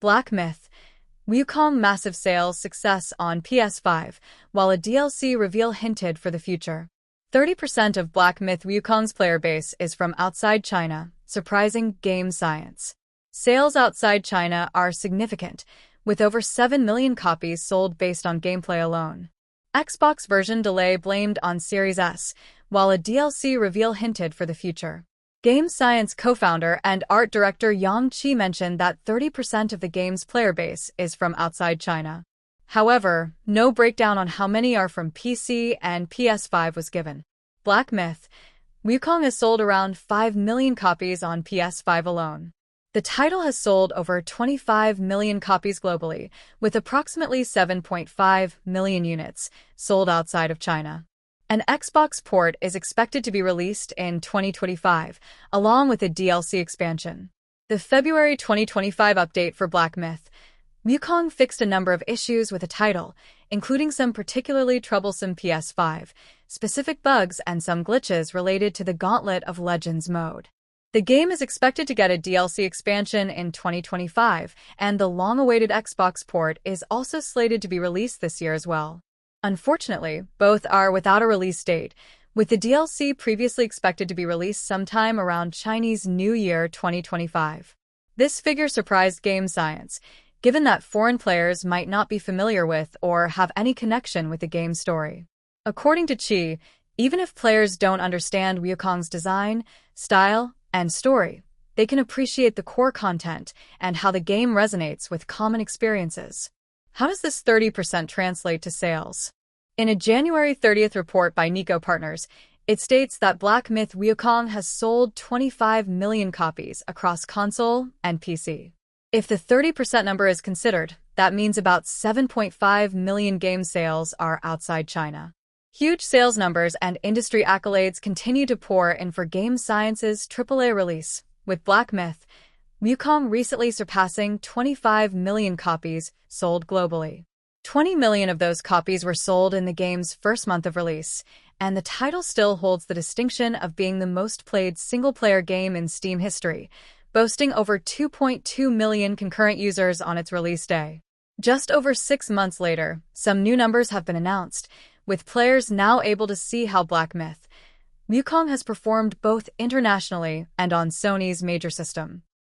Black Myth Wukong Massive Sales Success on PS5, while a DLC reveal hinted for the future. 30% of Black Myth Wukong's player base is from outside China, surprising game science. Sales outside China are significant, with over 7 million copies sold based on gameplay alone. Xbox version delay blamed on Series S, while a DLC reveal hinted for the future. Game Science co-founder and art director Yang Qi mentioned that 30% of the game's player base is from outside China. However, no breakdown on how many are from PC and PS5 was given. Black Myth Wukong has sold around 5 million copies on PS5 alone. The title has sold over 25 million copies globally, with approximately 7.5 million units sold outside of China. An Xbox port is expected to be released in 2025, along with a DLC expansion. The February 2025 update for Black Myth Wukong fixed a number of issues with the title, including some particularly troublesome PS5-specific bugs and some glitches related to the Gauntlet of Legends mode. The game is expected to get a DLC expansion in 2025, and the long-awaited Xbox port is also slated to be released this year as well. Unfortunately, both are without a release date, with the DLC previously expected to be released sometime around Chinese New Year 2025. This figure surprised Game Science, given that foreign players might not be familiar with or have any connection with the game's story. According to Qi, even if players don't understand Wukong's design, style, and story, they can appreciate the core content and how the game resonates with common experiences. How does this 30% translate to sales? In a January 30th report by Nico Partners, it states that Black Myth Wukong has sold 25 million copies across console and PC. If the 30% number is considered, that means about 7.5 million game sales are outside China. Huge sales numbers and industry accolades continue to pour in for Game Science's AAA release, with Black Myth Wukong recently surpassing 25 million copies sold globally. 20 million of those copies were sold in the game's first month of release, and the title still holds the distinction of being the most played single-player game in Steam history, boasting over 2.2 million concurrent users on its release day. Just over 6 months later, some new numbers have been announced, with players now able to see how Black Myth Wukong has performed both internationally and on Sony's major system.